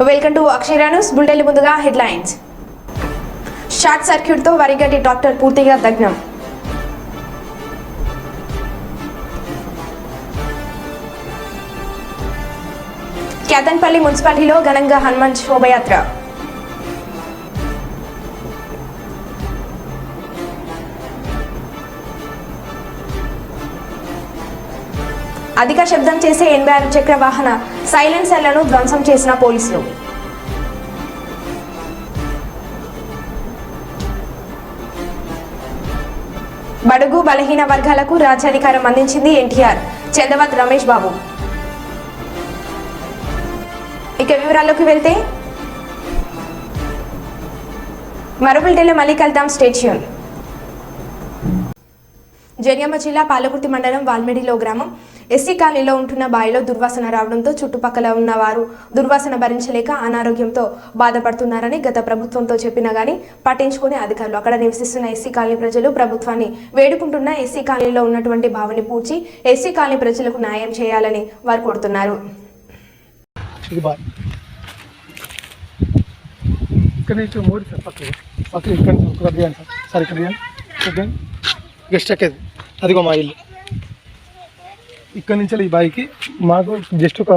Welcome to Akshara news bulletin. ముందుగా headlines. Short circuit తో వరిగడ్డి ట్రాక్టర్ పూర్తిగా దగ్నం. కేతన్పల్లి మున్సిపాలిటీలో ఘనంగా హనుమాన్ శోభయాత్ర. అధిక శబ్దం చేసే 86 చక్ర వాహన సైలెన్సర్లను ధ్వంసం చేసిన పోలీసులు. బడుగు బలహీన వర్గాలకు రాజ్యాధికారం అందించింది ఎన్టీఆర్, చందవత్ రమేష్ బాబు. ఇక వివరాల్లోకి వెళ్తే మరో బులెటిన్లో మళ్ళీ కలుద్దాం. Stay tune. జనగామ జిల్లా పాలకుర్తి మండలం వాల్మేడిలో గ్రామం ఎస్సీ కాలనీలో ఉంటున్న బావిలో దుర్వాసన రావడంతో చుట్టుపక్కల ఉన్న వారు దుర్వాసన భరించలేక అనారోగ్యంతో బాధపడుతున్నారని గత ప్రభుత్వంతో చెప్పినా గానీ పట్టించుకునే అధికారులు. అక్కడ నివసిస్తున్న ఎస్సీ కాలనీ ప్రజలు ప్రభుత్వాన్ని వేడుకుంటున్న ఎస్సీ కాలనీలో ఉన్నటువంటి బావిని పూడ్చి ఎస్సీ కాలనీ ప్రజలకు న్యాయం చేయాలని వారు కోరుతున్నారు. అదిగో మా ఇల్లు ఇక్కడ నుంచి ఈ బావికి మాకు జస్ట్ ఒక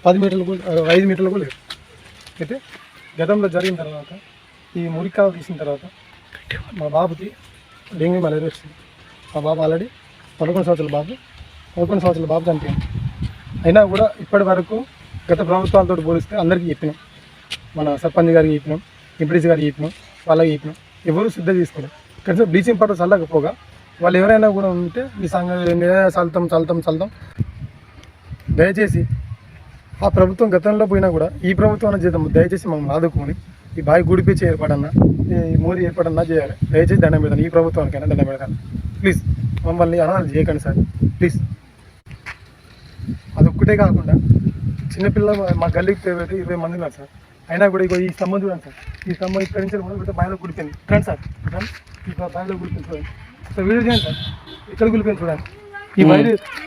10 మీటర్లు 5 మీటర్లు కూడా లేదు. అయితే గతంలో జరిగిన తర్వాత ఈ మురికాలు తీసిన తర్వాత మా బాబుకి డెంగ్యూ మలేరియా వచ్చింది. మా బాబు ఆల్రెడీ 11 సంవత్సరాల బాబు చనిపోయింది. అయినా కూడా ఇప్పటి వరకు గత ప్రభుత్వాలతో పోలిస్తే అందరికీ చెప్పినాం, మన సర్పంచ్ గారికి చెప్పినాం, ఎంపీడీసీ గారికి చెప్పినాం, వాళ్ళకి చెప్పినాం, ఎవరు సిద్ధ తీసుకోలేదు. కనీసం బ్లీచింగ్ పౌడర్ చల్లకపోగా వాళ్ళు ఎవరైనా కూడా ఉంటే ఈ చల్లుతాం. దయచేసి ఆ ప్రభుత్వం గతంలో పోయినా కూడా ఈ ప్రభుత్వం చేద్దాం. దయచేసి మమ్మల్ని ఆదుకొని ఈ బావి గుడిపించి ఏర్పడన్నా, ఈ మోరీ ఏర్పడన్నా చేయాలి. దయచేసి దండం పెడతాను, ఈ ప్రభుత్వానికైనా దండం పెడతాను. ప్లీజ్ మమ్మల్ని అనాలు చేయకండి సార్, ప్లీజ్. అదొక్కటే కాకుండా చిన్నపిల్లలు మా గల్లీకి 20 మంది ఉన్నారు సార్. అయినా కూడా ఇగో ఈ స్తంభం చూడండి సార్, ఈ స్తంభం ఇక్కడి నుంచి మొదలు బావిలో గుడిపోయింది. రండి సార్, ఈ బావిలో గుడిపోయింది చూడండి సార్, వీడియో చేయండి సార్. ఇక్కడ గుడిపోయింది చూడండి.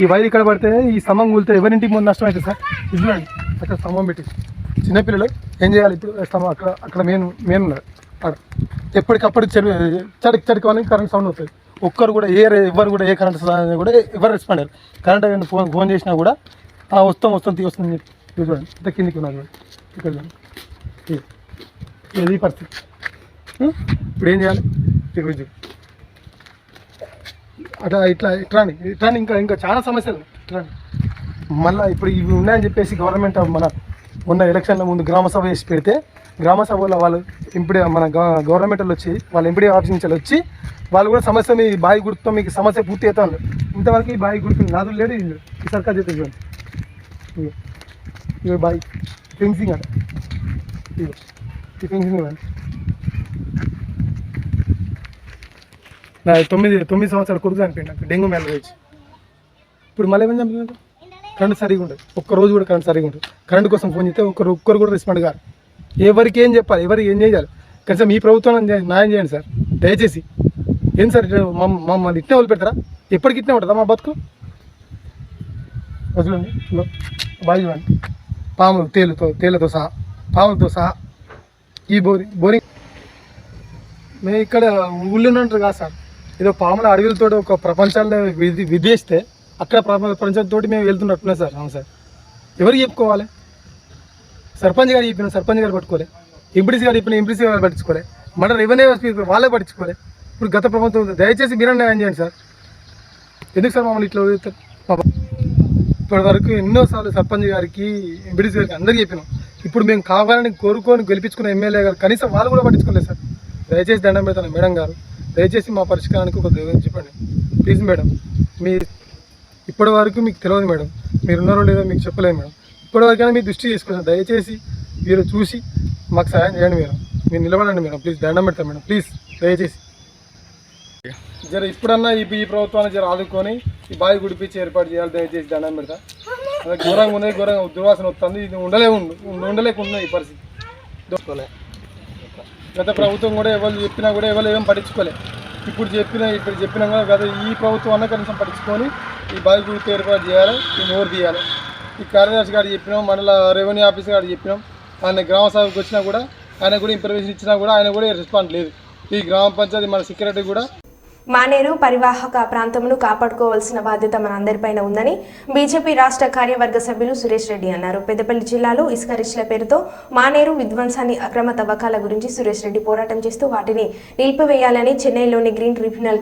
ఈ వైర్ ఇక్కడ పడితే ఈ స్తంభం కూలితే ఎవరింటికి ముందు నష్టం అవుతుంది సార్. ఇది చూడండి, అక్కడ స్తంభం పెట్టి చిన్నపిల్లలు ఏం చేయాలి ఇప్పుడు? స్తంభం అక్కడ మెయిన్ ఉన్నారు. అక్కడ ఎప్పటికప్పుడు చడికి కరెంట్ సౌండ్ అవుతుంది. ఒక్కరు కూడా ఎవరు కూడా ఏ కరెంట్ కూడా ఎవరు రెస్పాండ్ అయ్యారు. కరెంట్ ఫోన్ చేసినా కూడా వస్తుంది చెప్పి చూడండి. ఇంత కిందికి ఉన్నారు ఇక్కడ చూడండి. ఇది పరిస్థితి. ఇప్పుడు ఏం చేయాలి? తిరుగుజు అట్లా ఇట్లా ఇంకా చాలా సమస్యలు ఇట్లాంటి. మళ్ళీ ఇప్పుడు ఇవి ఉన్నాయని చెప్పేసి గవర్నమెంట్ మొన్న ఎలక్షన్ల ముందు గ్రామ సభ చేసి పెడితే గ్రామ సభలో వాళ్ళు మన గవర్నమెంట్ వాళ్ళు వచ్చి వాళ్ళ ఎంపీడీ ఆఫీస్ నుంచి వచ్చి వాళ్ళు కూడా సమస్య మీ బావి గుర్తుతో మీకు సమస్య పూర్తి అవుతాను. ఇంతవరకు ఈ బావి గుర్తు నాదులు లేడు. ఈ సర్కార్ చేస్తే చూడండి, ఇవి బావి ఫెన్సింగ్ అంట, ఈ ఫెన్సింగ్ ఇవ్వండి. నా 9 సంవత్సరాలు కొడుకు చనిపోయింది నాకు డెంగ్యూ మ్యాలేరియా వచ్చి. ఇప్పుడు మళ్ళీ ఏమైనా చంపినారు? కరెంట్ సరిగా ఉంటుంది, ఒక్కరోజు కూడా కరెంట్ సరిగా ఉంటుంది. కరెంట్ కోసం ఫోన్ చేస్తే ఒక్కరు కూడా రెస్పాండ్ కాదు. ఎవరికి ఏం చెప్పాలి, ఎవరికి ఏం చేయాలి? కనీసం ఈ ప్రభుత్వం న్యాయం చేయండి సార్ దయచేసి. ఏం సార్ మమ్మల్ని ఇట్నే వదిలిపెడతారా? ఎప్పటికి ఇట్నే ఉంటుందా మా బతుకు? వదిలేండి. బావి చూడండి, పాములు తేలతో సహా ఈ బోరింగ్ మేము ఇక్కడ ఊళ్ళో ఉంటారు కాదు సార్. ఏదో పాముల అడవులతో ఒక ప్రపంచాల్లో విధిస్తే అక్కడ ప్రపంచంతో మేము వెళ్తున్నట్టున్నాం సార్. అవును సార్, ఎవరికి చెప్పుకోవాలి? సర్పంచ్ గారు చెప్పిన సర్పంచ్ గారు పట్టుకోలే, ఎంపీడీసీ గారు చెప్పిన ఎంపీడీసీ గారు పట్టించుకోలే, మన రెవెన్యూ వాళ్ళే పట్టించుకోలే. ఇప్పుడు గత ప్రభుత్వం దయచేసి మీరు న్యాయం చేయండి సార్. ఎందుకు సార్ మమ్మల్ని ఇట్లా వదిలేస్తారు? ఇప్పటి వరకు ఎన్నోసార్లు సర్పంచ్ గారికి ఎంపీడీసీ గారికి అందరికీ చెప్పినాం. ఇప్పుడు మేము కావాలని కోరుకొని గెలిపించుకున్న ఎమ్మెల్యే గారు కనీసం వాళ్ళు కూడా పట్టించుకోలేదు సార్. దయచేసి దండం పెడతాను మేడం గారు, దయచేసి మా పరిష్కారానికి ఒక చెప్పండి ప్లీజ్ మేడం. ఇప్పటి వరకు మీకు తెలియదు మేడం, మీరు ఉన్నారో లేదో మీకు చెప్పలేదు మేడం. ఇప్పటివరకైనా మీరు దృష్టి చేసుకున్నాను. దయచేసి మీరు చూసి మాకు సహాయం చేయండి మేడం. మీరు నిలబడండి మేడం, ప్లీజ్ దండం పెడతాను మేడం, ప్లీజ్ దయచేసి. జర ఇప్పుడన్నా ఈ ప్రభుత్వాన్ని జర ఆదుకొని ఈ బావి గుడిపించి ఏర్పాటు చేయాలి. దయచేసి దండం పెడతా. ఘోరంగా దుర్వాసన వస్తుంది. ఇది ఉండలేకుండా ఈ పరిస్థితి. గత ప్రభుత్వం కూడా ఎవరు చెప్పినా కూడా ఎవరు ఏం పట్టించుకోలే. ఇప్పుడు చెప్పినా కూడా గత ఈ ప్రభుత్వం అన్న కనీసం పట్టించుకొని ఈ బావి గుడితో ఏర్పాటు చేయాలి, ఈ నోరు తీయాలి. ఈ కార్యదర్శి గారు చెప్పినాం, మండల రెవెన్యూ ఆఫీస్ గారు చెప్పినాం, ఆయన గ్రామ సభకు వచ్చినా కూడా ఆయన కూడా ఇన్ఫర్మేషన్ ఇచ్చినా కూడా ఆయన కూడా రెస్పాండ్ లేదు. ఈ గ్రామ పంచాయతీ మన సెక్రటరీ కూడా మానేరు పరివాహక ప్రాంతమును కాపాడుకోవాల్సిన బాధ్యత మనందరిపైన ఉందని బీజేపీ రాష్ట్ర కార్యవర్గ సభ్యులు సురేష్ రెడ్డి అన్నారు. పెద్దపల్లి జిల్లాలో ఇసుక రిచ్ల పేరుతో మానేరు విధ్వంసాన్ని అక్రమ తవ్వకాల గురించి సురేష్ రెడ్డి పోరాటం చేస్తూ వాటిని నిలిపివేయాలని చెన్నైలోని గ్రీన్ ట్రిబ్యునల్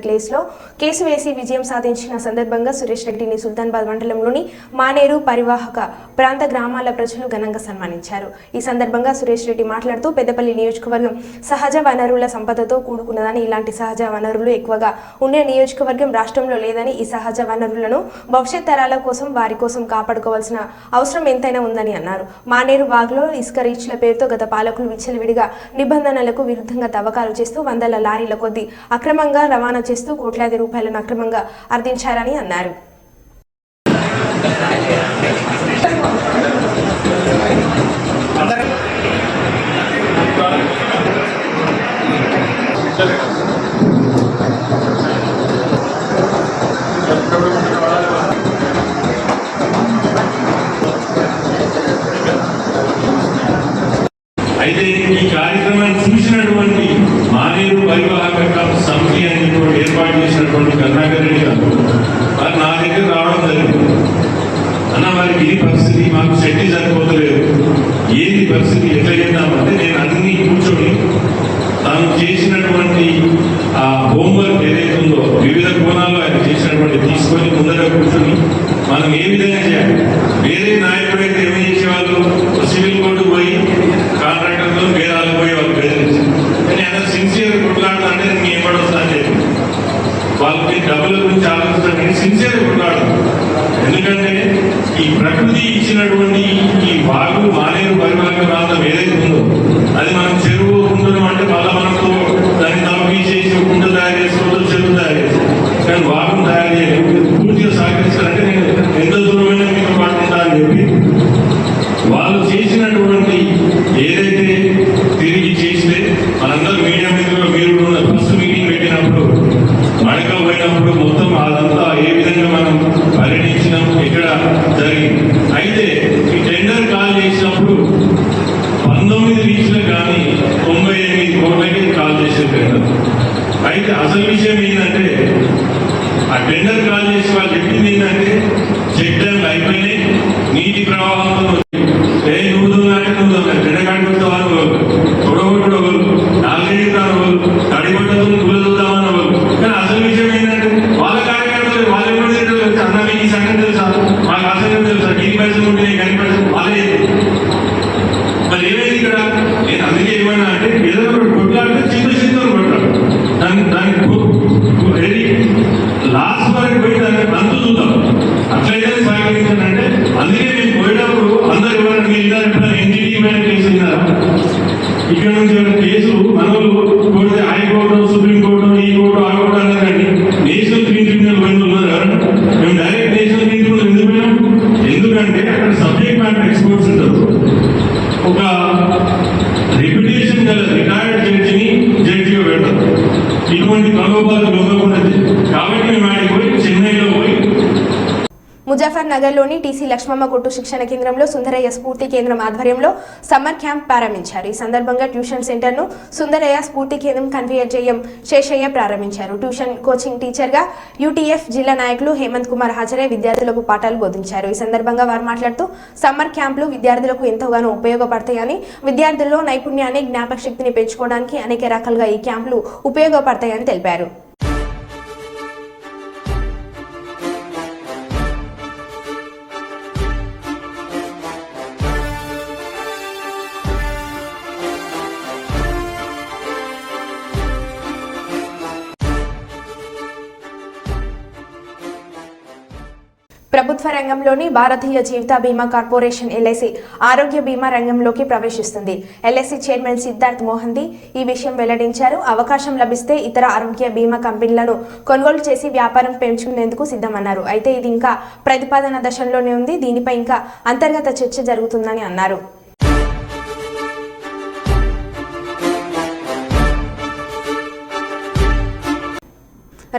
కేసు వేసి విజయం సాధించిన సందర్భంగా సురేష్ రెడ్డిని సుల్తానాబాద్ మండలంలోని మానేరు పరివాహక ప్రాంత గ్రామాల ప్రజలు ఘనంగా సన్మానించారు. ఈ సందర్భంగా సురేష్ రెడ్డి మాట్లాడుతూ పెద్దపల్లి నియోజకవర్గం సహజ వనరుల సంపదతో కూడుకున్నదని, ఇలాంటి సహజ వనరులు ఎక్కువగా ఉండే నియోజకవర్గం రాష్ట్రంలో లేదని, ఈ సహజ వనరులను భవిష్యత్ తరాల కోసం వారి కోసం కాపాడుకోవాల్సిన అవసరం ఎంతైనా ఉందని అన్నారు. మానేరు వాగులో ఇసుక రీచ్ల పేరుతో గత పాలకులు విచ్చలవిడిగా నిబంధనలకు విరుద్ధంగా తవ్వకాలు చేస్తూ వందల లారీల కొద్దీ అక్రమంగా రవాణా చేస్తూ కోట్లాది రూపాయలను అక్రమంగా ఆర్జించారని అన్నారు. అయితే ఈ కార్యక్రమాన్ని చూసినటువంటి మానేరు పరివాహక సమితి అనేటువంటి ఏర్పాటు చేసినటువంటి కరుణాకర్ రెడ్డి గారు వారు నా దగ్గర రావడం జరిగింది. అన్న వారికి ఈ పరిస్థితి మాకు శక్తి సరిపోతలేదు, ఏది పరిస్థితి ఎట్లా చేద్దామంటే నేను అన్ని కూర్చొని తాను చేసినటువంటి ఆ హోంవర్క్ ఏదైతే ఉందో వివిధ కోణాల్లో ఆయన చేసినటువంటి తీసుకొని ముందర కూర్చొని మనం ఏ విధంగా చేయాలి. వేరే నాయకుడు అయితే ఏమి చేసేవాళ్ళు సివిల్ కోర్టు పోయి కాంట్రాక్టర్తో పేరాలు పోయి వాళ్ళు బెదిరించారు. కానీ ఆయన సిన్సియర్ కొట్లాడుతా అంటే నేను ఏమడొస్తా అని చెప్పి వాళ్ళకి డబ్బుల గురించి ఆలోచించడానికి సిన్సియర్ కొట్లాడు. ఎందుకంటే ఈ ప్రకృతి ఇచ్చినటువంటి ఈ వాగు మానేరు పరివాహక ప్రాంతం ఏదైతే ఉందో అది మనం చెరువు ఉండడం అంటే మళ్ళీ మనకు దాన్ని తవ్వి చేసి కుంట తయారు చేసుకోవద్దు, చెరువు తయారు చేసుకోవాలి. కానీ వాగును తయారు చేయాలి పూర్తిగా సహకరిస్తారంటే నేను ఎంత దూరమైనా మీతో పాటు ఉంటా అని చెప్పి వాళ్ళు చేసినటువంటి ఏదైతే తిరిగి చేస్తే మనందరూ మీడియా మిత్రులు మీరు ఫస్ట్ మీటింగ్ పెట్టినప్పుడు మడక పోయినప్పుడు మొత్తం అదంతా ఏ విధంగా మనం పర్యటించినాం ఇక్కడ జరిగింది. అయితే ఈ టెండర్ కాల్ చేసినప్పుడు 19 రీచ్లకు కానీ 98 కోట్లకి కాల్ చేసే టెండర్. అయితే అసలు విషయం ఏంటంటే ఆ టెండర్ కాల్ చేసి వాళ్ళు చెప్పింది ఏంటంటే చెక్ డ్యామ్లు అయిపోయినాయి, నీటి ప్రవాహంతో తడిబట్టతో కూలదొద్దామని వాళ్ళు. కానీ అసలు విషయం ఏంటంటే వాళ్ళ కార్యకర్తలు వాళ్ళు ఎప్పుడు అన్న మీకు ఈ సంగతి తెలుసా, మాకు ఆ సంగతి తెలుసా, ఈ పైసలు ఉంటే కానీ పైసలు వాళ్ళే. మరి ఏమైంది ఇక్కడ? నేను అందుకే ఏమన్నా అంటే ఏదో ఒకటి కొట్లాడితే చిన్న చిన్న కొట్లాడు దాన్ని లాస్ట్ వరకు పోయి దాన్ని అంతు చూద్దాం, అట్లయితే సహకరించానంటే. అందుకే మేము పోయేటప్పుడు అందరు ఎవరైనా మీరు ఎప్పుడైనా ఎన్జిటి మీద కేసు విన్నారా? ఇక్కడ నుంచి కేసులు మనోళ్ళు కొడితే హైకోర్టు, సుప్రీంకోర్టు, ఈ కోర్టు, ఆ కోర్టు అన్నారండి. నేషనల్ గ్రీన్ ట్రిబ్యునల్ పోయిన ఉన్నారు ఎవరు? మేము డైరెక్ట్ నేషనల్ గ్రీన్ ట్రిబ్యునల్ ఎందుకు పోయినాం? ఎందుకంటే అక్కడ సబ్జెక్ట్ మ్యాటర్ ఎక్స్పర్ట్స్ ఉంటారు. ఒక రెప్యుటేషన్ గల రిటైర్డ్ జడ్జిని జడ్జిగా పెడతారు. ఇటువంటి ప్రలోభాలు లొంగకూడదు కాబట్టి మేము ఆయనకి పోయి చెన్నైలో పోయి ముజఫర్ నగర్లోని టీసీ లక్ష్మమ్మ కొట్టు శిక్షణ కేంద్రంలో సుందరయ్య స్ఫూర్తి కేంద్రం ఆధ్వర్యంలో సమ్మర్ క్యాంప్ ప్రారంభించారు. ఈ సందర్భంగా ట్యూషన్ సెంటర్ను సుందరయ్య స్ఫూర్తి కేంద్రం కన్వీనర్ శేషయ్య ప్రారంభించారు. ట్యూషన్ కోచింగ్ టీచర్గా యూటీఎఫ్ జిల్లా నాయకులు హేమంత్ కుమార్ హాజరై విద్యార్థులకు పాఠాలు బోధించారు. ఈ సందర్భంగా వారు మాట్లాడుతూ సమ్మర్ క్యాంపులు విద్యార్థులకు ఎంతగానో ఉపయోగపడతాయని, విద్యార్థుల్లో నైపుణ్యాన్ని, జ్ఞాపక శక్తిని పెంచుకోవడానికి అనేక రకాలుగా ఈ క్యాంపులు ఉపయోగపడతాయని తెలిపారు. ప్రభుత్వ రంగంలోని భారతీయ జీవిత బీమా కార్పొరేషన్ ఎల్ఐసి ఆరోగ్య బీమా రంగంలోకి ప్రవేశిస్తుంది. ఎల్ఐసి చైర్మన్ సిద్ధార్థ్ మోహంతి ఈ విషయం వెల్లడించారు. అవకాశం లభిస్తే ఇతర ఆరోగ్య బీమా కంపెనీలను కొనుగోలు చేసి వ్యాపారం పెంచుకునేందుకు సిద్ధమన్నారు. అయితే ఇది ఇంకా ప్రతిపాదన దశలోనే ఉంది. దీనిపై ఇంకా అంతర్గత చర్చ జరుగుతుందని అన్నారు.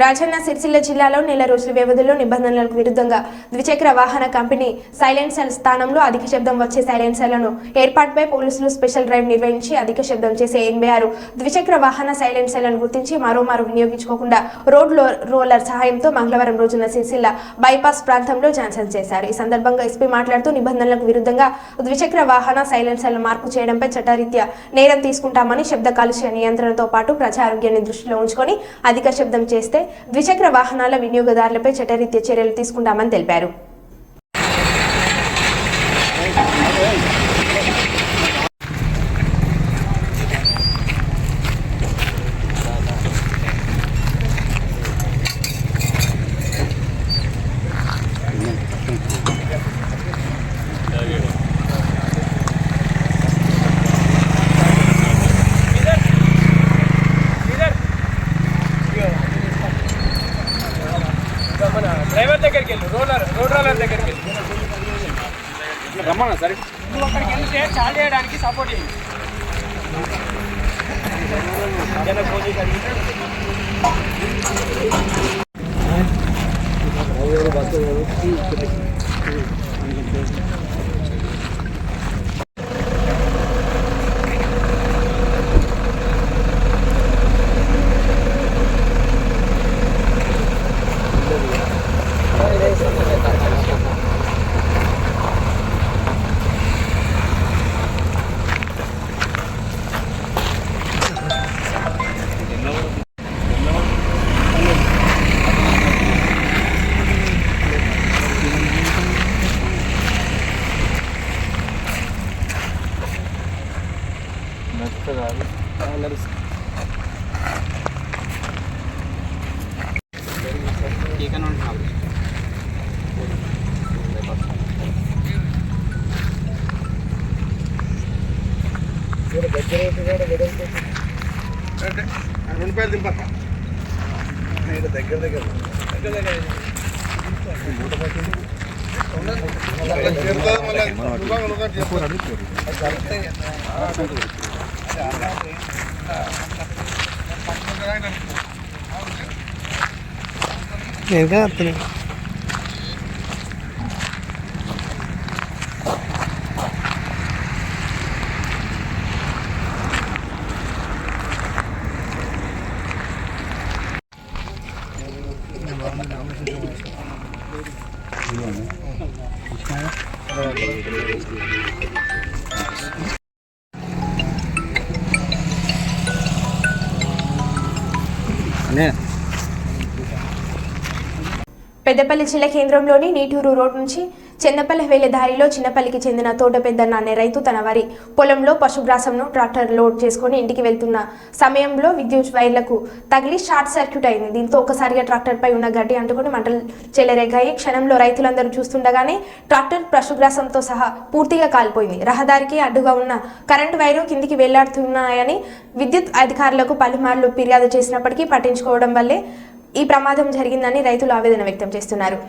రాజన్న సిరిసిల్ల జిల్లాలో నెల రోజుల వ్యవధిలో నిబంధనలకు విరుద్ధంగా ద్విచక్ర వాహన కంపెనీ సైలెన్సర్ స్థానంలో అధిక శబ్దం వచ్చే సైలెన్సర్లను ఏర్పాటుపై పోలీసులు స్పెషల్ డ్రైవ్ నిర్వహించి అధిక శబ్దం చేసే 86 ద్విచక్ర వాహన సైలెన్సర్లను గుర్తించి మరోమారు వినియోగించుకోకుండా రోడ్ రోలర్ సహాయంతో మంగళవారం రోజున సిరిసిల్ల బైపాస్ ప్రాంతంలో జాన్సన్ చేశారు. ఈ సందర్భంగా ఎస్పీ మాట్లాడుతూ నిబంధనలకు విరుద్ధంగా ద్విచక్ర వాహన సైలెన్సర్లు మార్పు చేయడంపై చట్టరీత్యా నేరం తీసుకుంటామని, శబ్ద కాలుష్య నియంత్రణతో పాటు ప్రజా ఆరోగ్యాన్ని దృష్టిలో ఉంచుకొని అధిక శబ్దం చేస్తే ద్విచక్ర వాహనాల వినియోగదారులపై చట్టరీత్యా చర్యలు తీసుకుంటామని తెలిపారు. డ్రైవర్ దగ్గరికి వెళ్ళు, రోడ్ రోలర్ దగ్గరికి వెళ్ళు, రమ్మన్నా సరే. నువ్వు అక్కడికి వెళ్తే చాలు చేయడానికి సపోర్ట్ చేయండి. పెద్దపల్లి జిల్లా కేంద్రంలోని నీటూరు రోడ్ నుంచి చెన్నపల్లి వెళ్లే దారిలో చిన్నపల్లికి చెందిన తోట పెద్దన్న అనే రైతు తన వరి పొలంలో పశుగ్రాసంను ట్రాక్టర్ లోడ్ చేసుకుని ఇంటికి వెళ్తున్న సమయంలో విద్యుత్ వైర్లకు తగిలి షార్ట్ సర్క్యూట్ అయింది. దీంతో ఒకసారిగా ట్రాక్టర్ పై ఉన్న గడ్డి అంటుకుని మంటలు చెలరేగాయి. క్షణంలో రైతులందరూ చూస్తుండగానే ట్రాక్టర్ పశుగ్రాసంతో సహా పూర్తిగా కాలిపోయింది. రహదారికి అడ్డుగా ఉన్న కరెంటు వైరు కిందికి వెళ్లాడుతున్నాయని విద్యుత్ అధికారులకు పలుమార్లు ఫిర్యాదు చేసినప్పటికీ పట్టించుకోవడం వల్లే ఈ ప్రమాదం జరిగిందని రైతులు ఆవేదన వ్యక్తం చేస్తున్నారు.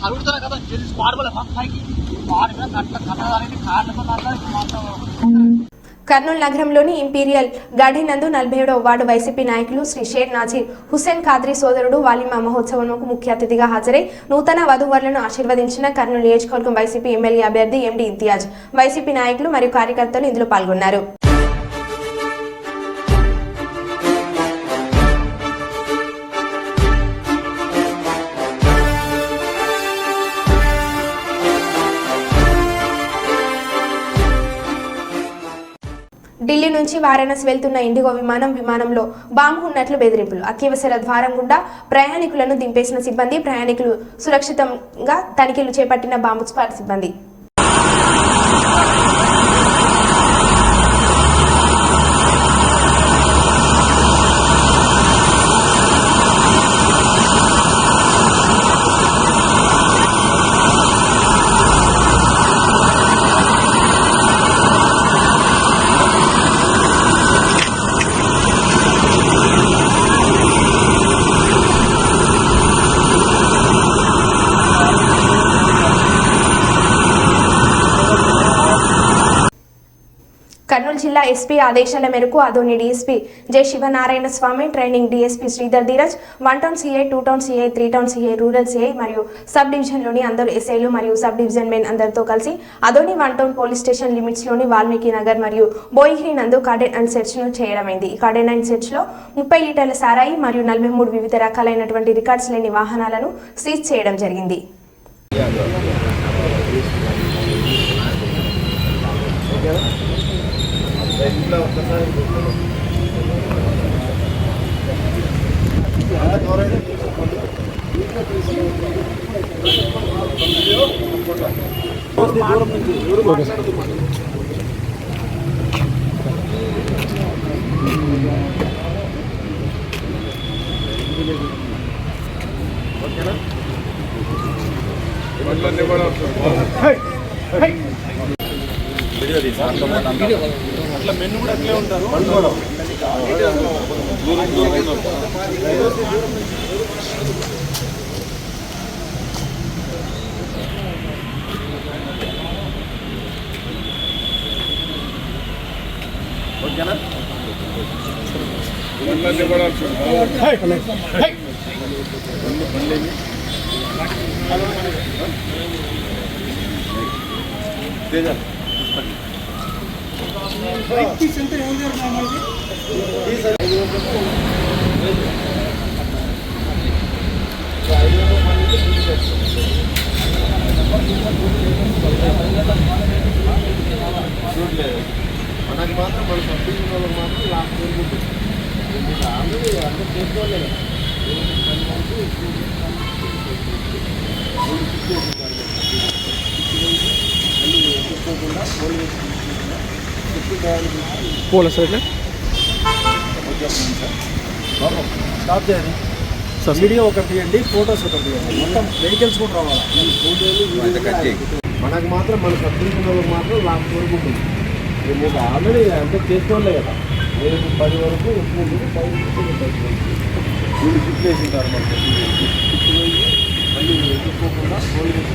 అడుగుతారా కదా తెలిసి వాడబోలే పైకి వాడి మీద కట్టడానికి కారణం కర్నూలు నగరంలోని ఇంపీరియల్ గార్డెన్ నందు 47వ వార్డు వైసీపీ నాయకులు శ్రీ షేర్ నాజీర్ హుస్సేన్ ఖాద్రీ సోదరుడు వాలిమా మహోత్సవంకు ముఖ్య అతిథిగా హాజరై నూతన వధూవరులను ఆశీర్వదించిన కర్నూలు నియోజకవర్గం వైసీపీ ఎమ్మెల్యే అభ్యర్థి ఎండి ఇంతియాజ్ వైసీపీ నాయకులు మరియు కార్యకర్తలు ఇందులో పాల్గొన్నారు. ఢిల్లీ నుంచి వారణాసి వెళ్తున్న ఇండిగో విమానంలో బాంబు ఉన్నట్లు బెదిరింపులు. అత్యవసర ద్వారం గుండా ప్రయాణికులను దింపేసిన సిబ్బంది, ప్రయాణికులు సురక్షితంగా తనిఖీలు చేపట్టిన బాంబు స్క్వాడ్ సిబ్బంది. కర్నూలు జిల్లా ఎస్పీ ఆదేశాల మేరకు Adoni DSP J Sivanarayana Swamy, training DSP Sridhar Dheeraj, 1 town CI, 2 town CI, 3 town CI, rural CI మరియు సబ్ డివిజన్లోని అందరు ఎస్ఐలు మరియు సబ్ డివిజన్ మెన్ అందరితో కలిసి అదోని 1 టౌన్ పోలీస్ స్టేషన్ లిమిట్స్లోని వాల్మీకి నగర్ మరియు బోయిగిరి నందు కార్డెన్ అండ్ సెర్చ్ను చేయడమైంది. ఈ కార్డెన్ అండ్ సెర్చ్లో 30 లీటర్ల సారాయి మరియు 43 వివిధ రకాలైనటువంటి రికార్డ్స్ లేని వాహనాలను సీజ్ చేయడం జరిగింది. అట్లా మెన్ను కూడా అట్లే ఉంటారు. ఓకేనా? మనకు మాత్రం మన సబ్సిడీ వాళ్ళకి మాత్రం లాస్ట్ కోరుకుంటుంది. ఆల్రెడీ అందరూ చేసుకోవాలి కదా. పోలే సార్ స్టాప్ చేయాలి. వీడియో ఒకటి తీయండి, ఫొటోస్ ఒకటి తీయండి, మొత్తం వెహికల్స్ కూడా రావాలి. మనకు మాత్రం మన సబ్సిడీ వాళ్ళకి మాత్రం లాస్ట్ కోరుకుంటుంది. మీకు ఆల్రెడీ అంతా చేసుకోలే కదా. మీరు 10 వరకు వీళ్ళు షిఫ్ట్ వేసింటారు. మనకి మళ్ళీ ఎదుర్కోకుండా పోలీసు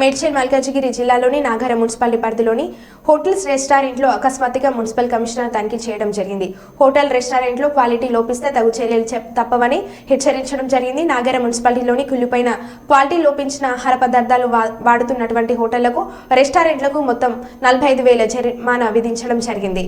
మేడ్చల్ మల్కాజిగిరి జిల్లాలోని నాగర మున్సిపాలిటీ పరిధిలోని హోటల్స్ రెస్టారెంట్లో అకస్మాత్తుగా మున్సిపల్ కమిషనర్ తనిఖీ చేయడం జరిగింది. హోటల్ రెస్టారెంట్లో క్వాలిటీ లోపిస్తే తగు చర్యలు తప్పవని హెచ్చరించడం జరిగింది. నాగర మున్సిపాలిటీలోని కుళ్ళిపోయిన క్వాలిటీ లోపించిన ఆహార పదార్థాలు వాడుతున్నటువంటి హోటళ్లకు, రెస్టారెంట్లకు మొత్తం 45,000 జరిమానా విధించడం జరిగింది.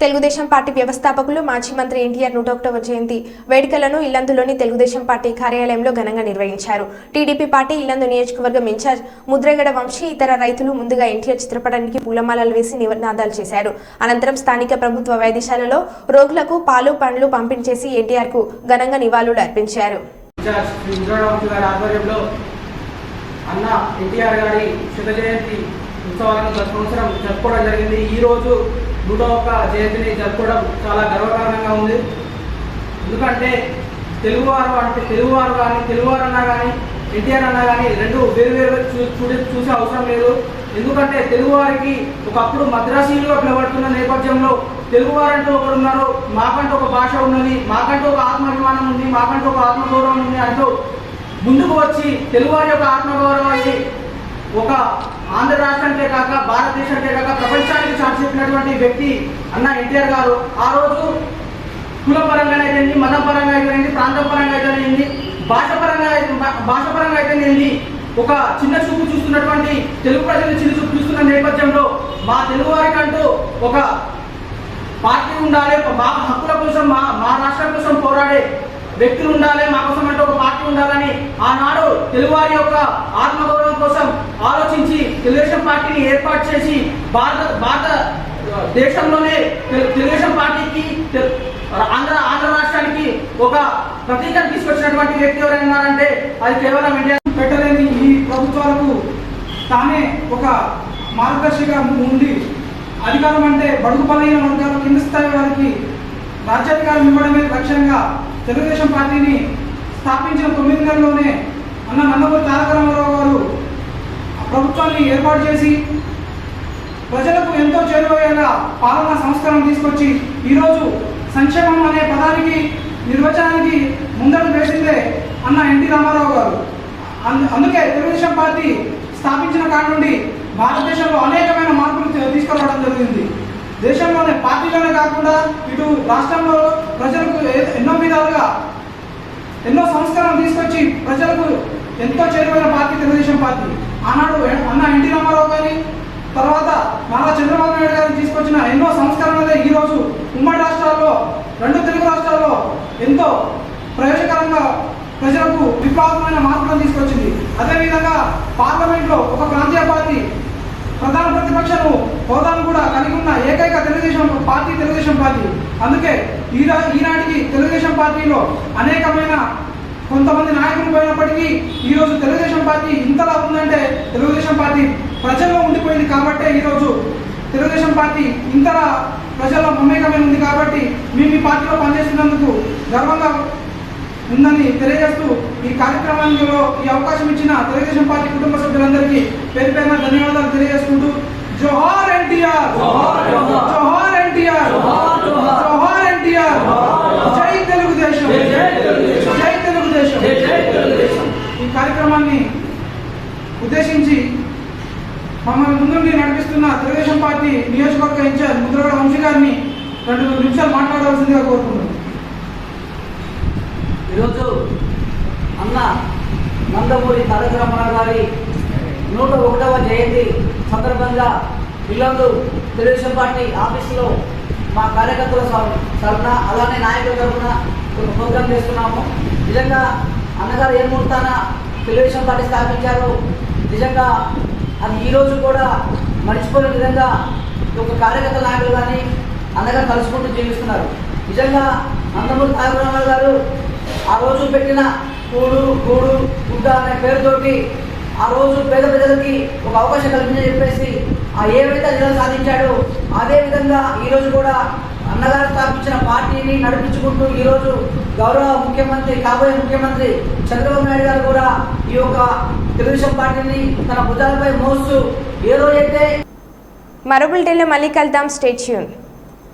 తెలుగుదేశం పార్టీ వ్యవస్థాపకులు మాజీ మంత్రి ఎన్టీఆర్ 101వ జయంతి వేడుకలను ఇల్లందులోని తెలుగుదేశం పార్టీ కార్యాలయంలో ఘనంగా నిర్వహించారు. టీడీపీ పార్టీ ఇల్లందు నియోజకవర్గం ఇన్ఛార్జ్ ముద్రగడ వంశీ ఇతర రైతులు ముందుగా ఎన్టీఆర్ చిత్రపటానికి పూలమాలలు వేసి నినాదాలు చేశారు. అనంతరం స్థానిక ప్రభుత్వ వైద్యశాలలో రోగులకు పాలు పండ్లు పంపిణీ చేసి ఎన్టీఆర్ కు ఘనంగా నివాళులు అర్పించారు. అన్న ఎన్టీఆర్ గారి శత జయంతి ఉత్సవాలను గత సంవత్సరం జరుపుకోవడం జరిగింది. ఈరోజు 101వ జయంతిని జరుపుకోవడం చాలా గర్వకారణంగా ఉంది. ఎందుకంటే తెలుగువారు అన్నా కానీ ఎన్టీఆర్ అన్నా కానీ రెండు వేరు చూసే అవసరం లేదు. ఎందుకంటే తెలుగువారికి ఒకప్పుడు మద్రాసీలుగా పిలవడుతున్న నేపథ్యంలో తెలుగువారంటూ ఒకరు ఉన్నారు, మాకంటూ ఒక భాష ఉన్నది, మాకంటూ ఒక ఆత్మాభిమానం ఉంది, మాకంటూ ఒక ఆత్మగౌరవం ఉంది అంటూ ముందుకు వచ్చి తెలుగువారి యొక్క ఆత్మగౌరవాన్ని ఒక ఆంధ్ర రాష్ట్రానికే కాక భారతదేశానికే కాక ప్రపంచానికి చాటి చెప్పినటువంటి వ్యక్తి అన్న ఎన్టీఆర్ గారు. ఆ రోజు కుల పరంగా అయితేంది, మతం పరంగా అయితేనేది, ప్రాంతం పరంగా అయితేనేది, భాష పరంగా అయితేనేది ఒక చిన్న చూపు చూస్తున్నటువంటి తెలుగు ప్రజలు చిన్న చూపు చూస్తున్న నేపథ్యంలో మా తెలుగు వారికంటూ ఒక పార్టీ ఉండాలి, మా హక్కుల కోసం మా రాష్ట్రం కోసం పోరాడే వ్యక్తులు ఉండాలి, మా కోసం అంటే ఒక పార్టీ ఉండాలని ఆనాడు తెలుగువారి యొక్క ఆత్మగౌరవం కోసం ఆలోచించి తెలుగుదేశం పార్టీని ఏర్పాటు చేసి భారత దేశంలోనే తెలుగుదేశం పార్టీకి ఆంధ్ర రాష్ట్రానికి ఒక ప్రతీకను తీసుకొచ్చినటువంటి వ్యక్తి ఎవరైనా ఉన్నారంటే అది కేవలం ఇండియా. పెట్టలేని ఈ ప్రభుత్వాలకు తానే ఒక మార్గదర్శిగా ఉండి అధికారం అంటే బడుగు బలహీన వర్గాలు కింద స్థాయి వారికి రాజ్యాధికారం ఇవ్వడమే లక్ష్యంగా తెలుగుదేశం పార్టీని స్థాపించిన 9 నెలల్లోనే అన్న నందమూరి తారక రామారావు గారు ప్రభుత్వాన్ని ఏర్పాటు చేసి ప్రజలకు ఎంతో చేరువయ్యేలా పాలనా సంస్కరణ తీసుకొచ్చి ఈరోజు సంక్షేమం అనే పదానికి నిర్వచనానికి ముందడుగు వేసిందే అన్న ఎన్టీ రామారావు గారు. అందుకే తెలుగుదేశం పార్టీ స్థాపించిన కాడి నుండి భారతదేశంలో అనేకమైన మార్పులు తీసుకురావడం జరిగింది. దేశంలోనే పార్టీలోనే కాకుండా ఇటు రాష్ట్రంలో ప్రజలకు ఎన్నో విధాలుగా ఎన్నో సంస్కరణలు తీసుకొచ్చి ప్రజలకు ఎంతో చేరువైన పార్టీ తెలుగుదేశం పార్టీ. ఆనాడు అన్న ఎన్టీ రామారావు గారి తర్వాత నారా చంద్రబాబు నాయుడు గారిని తీసుకొచ్చిన ఎన్నో సంస్కరణలే ఈరోజు ఉమ్మడి రాష్ట్రాల్లో 2 తెలుగు రాష్ట్రాల్లో ఎంతో ప్రయోజనకరంగా ప్రజలకు విప్లవాత్మకమైన మార్పులను తీసుకొచ్చింది. అదేవిధంగా పార్లమెంట్లో ఒక ప్రాంతీయ పార్టీ ప్రధాన ప్రతిపక్షను హోదాను కూడా కలిగి ఉన్న ఏకైక తెలుగుదేశం పార్టీ. అందుకే ఈనాటికి తెలుగుదేశం పార్టీలో అనేకమైన కొంతమంది నాయకులు పోయినప్పటికీ ఈరోజు తెలుగుదేశం పార్టీ ఇంతలా ఉందంటే తెలుగుదేశం పార్టీ ప్రజల్లో ఉండిపోయింది కాబట్టే ఈరోజు తెలుగుదేశం పార్టీ ఇంతలా ప్రజల్లో మమేకమై ఉంది. కాబట్టి మేము ఈ పార్టీలో పనిచేస్తున్నందుకు గర్వంగా ఉందని తెలియజేస్తూ ఈ కార్యక్రమంలో ఈ అవకాశం ఇచ్చిన తెలుగుదేశం పార్టీ కుటుంబ సభ్యులందరికీ పేరు పేరున ధన్యవాదాలు తెలియజేసుకుంటూ జోహార్ ఎన్టీఆర్, జోహార్ ఎన్టీఆర్, జోహార్ ఎన్టీఆర్, జై తెలుగుదేశం, జై తెలుగుదేశం. ఈ కార్యక్రమాన్ని ఉద్దేశించి మమ్మల్ని ముందుండి నడిపిస్తున్న తెలుగుదేశం పార్టీ నియోజకవర్గ ఇన్ఛార్జ్ ముద్రగడ వంశీ గారిని 2 నిమిషాలు మాట్లాడవలసిందిగా కోరుతున్నాను. ఈరోజు అన్న నందమూరి తారక రామారావు గారి 101వ జయంతి సందర్భంగా ఇల్లందు తెలుగుదేశం పార్టీ ఆఫీసులో మా కార్యకర్తల తరఫున అలానే నాయకుల తరఫున ఒక ప్రోగ్రాం చేస్తున్నాము. నిజంగా అన్నగారు ఏ ముహూర్తాన తెలుగుదేశం పార్టీ స్థాపించారు, నిజంగా అది ఈరోజు కూడా మర్చిపోయిన విధంగా ఒక కార్యకర్త నాయకులు కానీ అన్నగారు కలుసుకుంటూ జీవిస్తున్నారు. నిజంగా నందమూరి తారక రామారావు గారు ఆ రోజు పెట్టిన కూడు గుడ్డ అనే పేరుతోటి ఆ రోజు పేద ప్రజలకి ఒక అవకాశం కల్పించని చెప్పేసి ఏ విధంగా నిలవ సాధించాడో అదే విధంగా ఈరోజు కూడా అన్నగారు స్థాపించిన పార్టీని నడిపించుకుంటూ ఈరోజు గౌరవ ముఖ్యమంత్రి, కాబోయే ముఖ్యమంత్రి చంద్రబాబు నాయుడు గారు కూడా ఈ యొక్క తెలుగుదేశం పార్టీని తన భుజాలపై మోస్తూ ఏ రోజైతే మరో బులెటిన్లో మళ్ళీ కలుద్దాం. Stay tune.